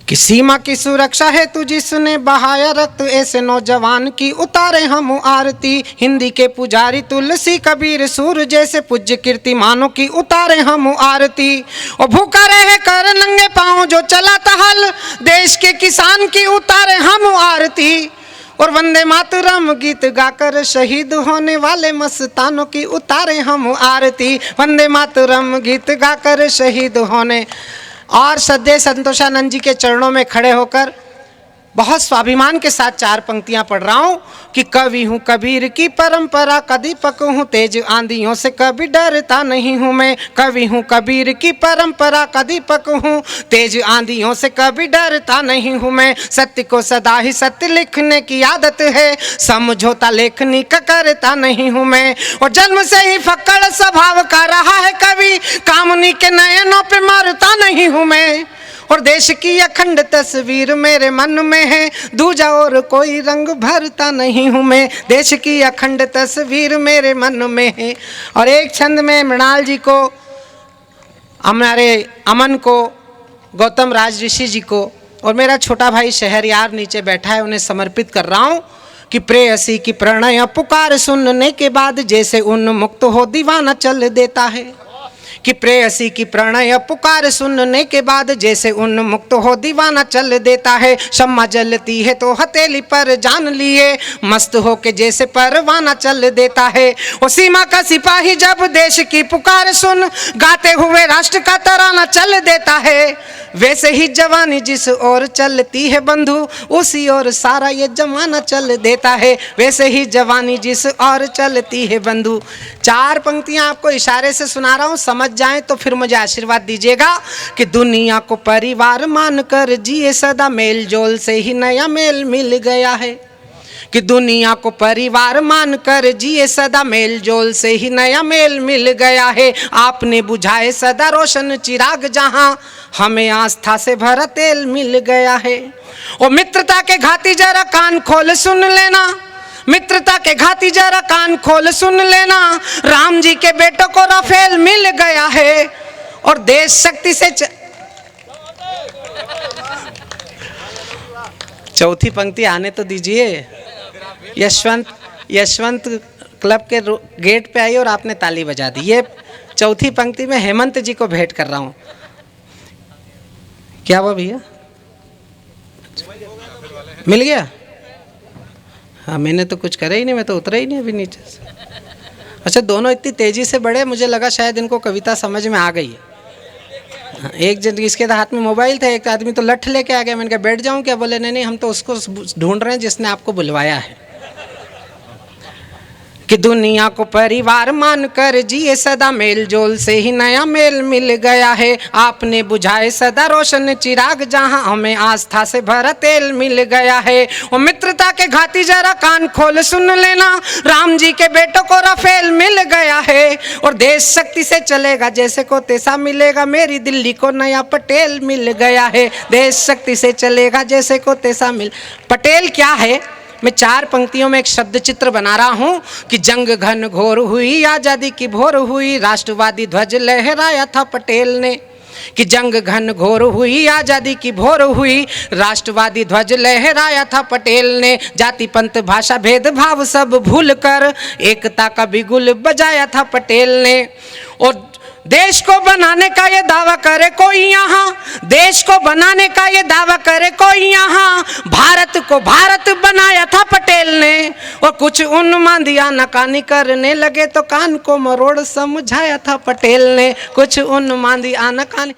कि सीमा की सुरक्षा है तू जिसने बहाया रक्त, ऐसे नौजवान की उतारे हम आरती। हिंदी के पुजारी तुलसी कबीर सूर जैसे पूज्य कीर्तिमानों की उतारे हम आरती। और भूखा रहे कर नंगे पांव जो चलाता हल, देश के किसान की उतारे हम आरती। और वंदे मातरम गीत गाकर शहीद होने वाले मस्तानों की उतारे हम आरती। वंदे मातरम गीत गाकर शहीद होने। और सद्य संतोषानंद जी के चरणों में खड़े होकर बहुत स्वाभिमान के साथ चार पंक्तियां पढ़ रहा हूं कि कवि हूं कबीर की परंपरा का दीपक हूं, तेज आंधियों से कभी डरता नहीं हूं मैं। कवि हूं कबीर की परंपरा का दीपक हूं, तेज आंधियों से कभी डरता नहीं हूं मैं। सत्य को सदा ही सत्य लिखने की आदत है, समझौता लेखनी का करता नहीं हूं मैं। और जन्म से ही फक्कड़ स्वभाव का रहा है कवि, कामनी के नयनों पे मारता नहीं हूं मैं। और देश की अखंड तस्वीर मेरे मन में है, दूजा और कोई रंग भरता नहीं हूँ मैं। देश की अखंड तस्वीर मेरे मन में है। और एक छंद में मृणाल जी को, हमारे अमन को, गौतम राज ऋषि जी को और मेरा छोटा भाई शहरयार नीचे बैठा है, उन्हें समर्पित कर रहा हूँ कि प्रेयसी की प्रणय पुकार सुनने के बाद जैसे उन्मुक्त हो दीवाना चल देता है। कि प्रेयसी की प्रणय पुकार सुनने के बाद जैसे उन्मुक्त हो दीवाना चल देता है। शम्मा जलती है तो हथेली पर जान लिए, मस्त हो के जैसे परवाना चल देता है। और सीमा का सिपाही जब देश की पुकार सुन, गाते हुए राष्ट्र का तराना चल देता है। वैसे ही जवानी जिस ओर चलती है बंधु, उसी ओर सारा ये जमाना चल देता है। वैसे ही जवानी जिस ओर चलती है बंधु। चार पंक्तियां आपको इशारे से सुना रहा हूं, समझ जाएं तो फिर मुझे आशीर्वाद दीजिएगा। कि दुनिया को परिवार मानकर जिए सदा, मेल जोल से ही नया मेल मिल गया है। कि दुनिया को परिवार मानकर जिए सदा, मेल जोल से ही नया मेल मिल गया है। आपने बुझाए सदा रोशन चिराग जहां, हमें आस्था से भरा तेल मिल गया है। और मित्रता के घाती जरा कान खोल सुन लेना, मित्रता के घाती जरा कान खोल सुन लेना, राम जी के बेटों को राफेल मिल गया है। और देश शक्ति से चौथी पंक्ति आने तो दीजिए। यशवंत क्लब के गेट पे आई और आपने ताली बजा दी। ये चौथी पंक्ति में हेमंत जी को भेंट कर रहा हूं। क्या हुआ भैया, मिल गया? हाँ, मैंने तो कुछ करा ही नहीं, मैं तो उतरा ही नहीं अभी नीचे से। अच्छा, दोनों इतनी तेजी से बढ़े, मुझे लगा शायद इनको कविता समझ में आ गई है। हाँ, एक जन इसके हाथ में मोबाइल था, एक आदमी तो लठ लेके आ गया। मैंने कहा बैठ जाऊं क्या? बोले नहीं नहीं, हम तो उसको ढूंढ रहे हैं जिसने आपको बुलवाया है। कि दुनिया को परिवार मानकर जिए सदा, मेल जोल से ही नया मेल मिल गया है। आपने बुझाए सदा रोशन चिराग जहां, हमें आस्था से भरा तेल मिल गया है। और मित्रता के घाती जरा कान खोल सुन लेना, राम जी के बेटों को राफेल मिल गया है। और देश शक्ति से चलेगा जैसे को तैसा मिलेगा, मेरी दिल्ली को नया पटेल मिल गया है। देश शक्ति से चलेगा जैसे को तैसा मिल। पटेल क्या है? मैं चार पंक्तियों में एक शब्द चित्र बना रहा हूं कि जंग घन घोर हुई, आजादी की भोर हुई, राष्ट्रवादी ध्वज लहराया था पटेल ने। कि जंग घन घोर हुई, आजादी की भोर हुई, राष्ट्रवादी ध्वज लहराया था पटेल ने। जाति पंथ भाषा भेदभाव सब भूल कर, एकता का बिगुल बजाया था पटेल ने। और देश को बनाने का ये दावा करे कोई यहाँ, देश को बनाने का ये दावा करे कोई यहाँ, भारत को भारत बनाया था पटेल ने। और कुछ उन्मादिया नकानी करने लगे तो कान को मरोड़ समझाया था पटेल ने। कुछ उन्मादिया नकानी